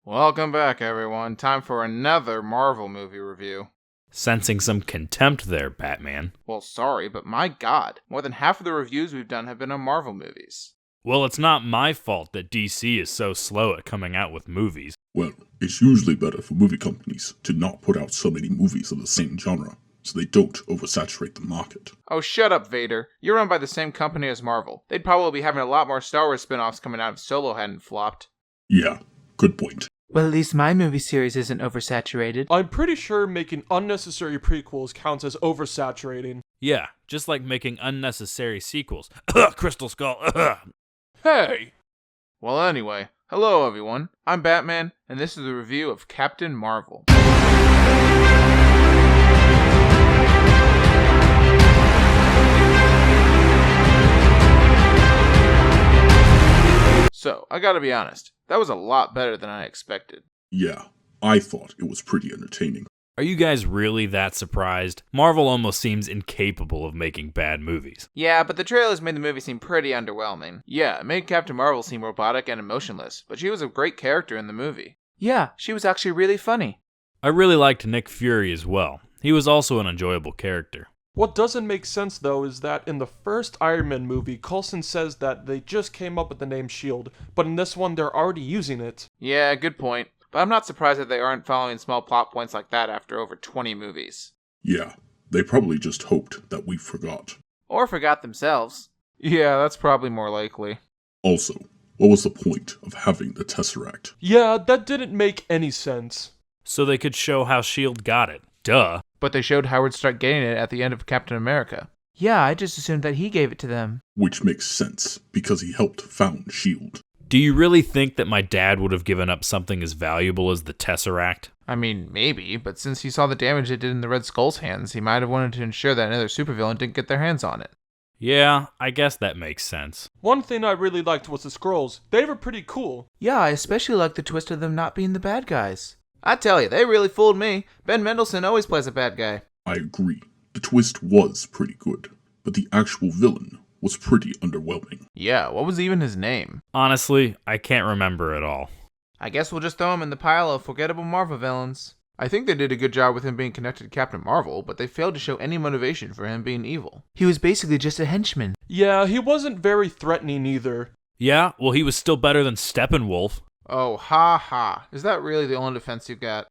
Welcome back, everyone. Time for another Marvel movie review. Sensing some contempt there, Batman. Well, sorry, but my god, more than half of the reviews we've done have been on Marvel movies. Well, it's not my fault that DC is so slow at coming out with movies. Well, it's usually better for movie companies to not put out so many movies of the same genre, so they don't oversaturate the market. Oh, shut up, Vader. You're run by the same company as Marvel. They'd probably be having a lot more Star Wars spin-offs coming out if Solo hadn't flopped. Yeah, good point. Well, at least my movie series isn't oversaturated. I'm pretty sure making unnecessary prequels counts as oversaturating. Yeah, just like making unnecessary sequels. Crystal Skull. Hey! Well, anyway, hello everyone. I'm Batman, and this is a review of Captain Marvel. So, I gotta be honest, that was a lot better than I expected. Yeah, I thought it was pretty entertaining. Are you guys really that surprised? Marvel almost seems incapable of making bad movies. Yeah, but the trailers made the movie seem pretty underwhelming. Yeah, it made Captain Marvel seem robotic and emotionless, but she was a great character in the movie. Yeah, she was actually really funny. I really liked Nick Fury as well. He was also an enjoyable character. What doesn't make sense, though, is that in the first Iron Man movie, Coulson says that they just came up with the name S.H.I.E.L.D., but in this one, they're already using it. Yeah, good point. But I'm not surprised that they aren't following small plot points like that after over 20 movies. Yeah, they probably just hoped that we forgot. Or forgot themselves. Yeah, that's probably more likely. Also, what was the point of having the Tesseract? Yeah, that didn't make any sense. So they could show how S.H.I.E.L.D. got it. Duh. But they showed Howard Stark getting it at the end of Captain America. Yeah, I just assumed that he gave it to them. Which makes sense, because he helped found S.H.I.E.L.D. Do you really think that my dad would have given up something as valuable as the Tesseract? I mean, maybe, but since he saw the damage it did in the Red Skull's hands, he might have wanted to ensure that another supervillain didn't get their hands on it. Yeah, I guess that makes sense. One thing I really liked was the Skrulls. They were pretty cool. Yeah, I especially like the twist of them not being the bad guys. I tell you, they really fooled me. Ben Mendelsohn always plays a bad guy. I agree. The twist was pretty good, but the actual villain was pretty underwhelming. Yeah, what was even his name? Honestly, I can't remember at all. I guess we'll just throw him in the pile of forgettable Marvel villains. I think they did a good job with him being connected to Captain Marvel, but they failed to show any motivation for him being evil. He was basically just a henchman. Yeah, he wasn't very threatening either. Yeah, well, he was still better than Steppenwolf. Oh, ha ha. Is that really the only defense you've got?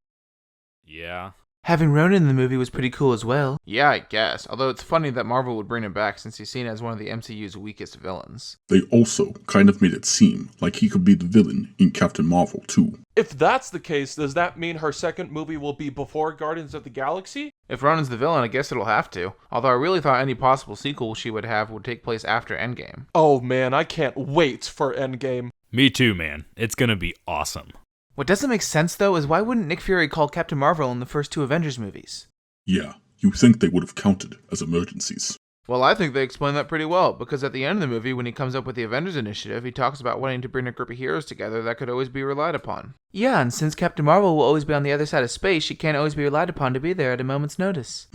Yeah. Having Ronan in the movie was pretty cool as well. Yeah, I guess. Although it's funny that Marvel would bring him back since he's seen as one of the MCU's weakest villains. They also kind of made it seem like he could be the villain in Captain Marvel too. If that's the case, does that mean her second movie will be before Guardians of the Galaxy? If Ronan's the villain, I guess it'll have to. Although I really thought any possible sequel she would have would take place after Endgame. Oh man, I can't wait for Endgame. Me too, man. It's gonna be awesome. What doesn't make sense, though, is why wouldn't Nick Fury call Captain Marvel in the first two Avengers movies? Yeah, you think they would have counted as emergencies. Well, I think they explain that pretty well, because at the end of the movie, when he comes up with the Avengers Initiative, he talks about wanting to bring a group of heroes together that could always be relied upon. Yeah, and since Captain Marvel will always be on the other side of space, she can't always be relied upon to be there at a moment's notice.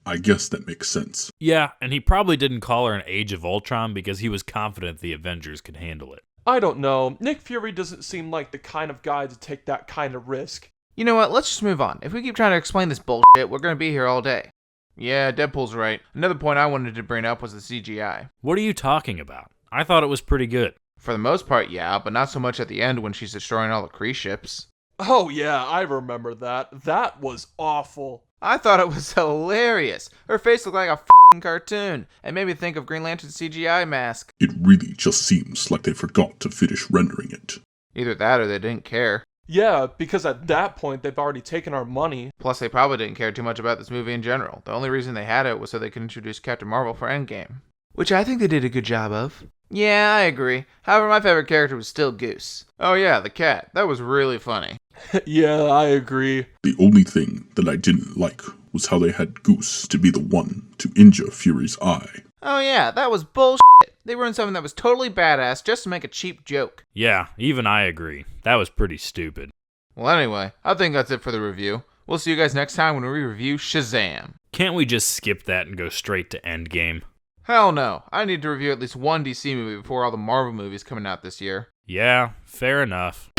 I guess that makes sense. Yeah, and he probably didn't call her an Age of Ultron because he was confident the Avengers could handle it. I don't know. Nick Fury doesn't seem like the kind of guy to take that kind of risk. You know what, let's just move on. If we keep trying to explain this bullshit, we're gonna be here all day. Yeah, Deadpool's right. Another point I wanted to bring up was the CGI. What are you talking about? I thought it was pretty good. For the most part, yeah, but not so much at the end when she's destroying all the Kree ships. Oh yeah, I remember that. That was awful. I thought it was hilarious. Her face looked like a f***ing cartoon, and made me think of Green Lantern's CGI mask. It really just seems like they forgot to finish rendering it. Either that or they didn't care. Yeah, because at that point they've already taken our money. Plus, they probably didn't care too much about this movie in general. The only reason they had it was so they could introduce Captain Marvel for Endgame. Which I think they did a good job of. Yeah, I agree. However, my favorite character was still Goose. Oh yeah, the cat. That was really funny. Yeah, I agree. The only thing that I didn't like was how they had Goose to be the one to injure Fury's eye. Oh yeah, that was bullshit. They ruined something that was totally badass just to make a cheap joke. Yeah, even I agree. That was pretty stupid. Well anyway, I think that's it for the review. We'll see you guys next time when we review Shazam. Can't we just skip that and go straight to Endgame? Hell no. I need to review at least one DC movie before all the Marvel movies coming out this year. Yeah, fair enough.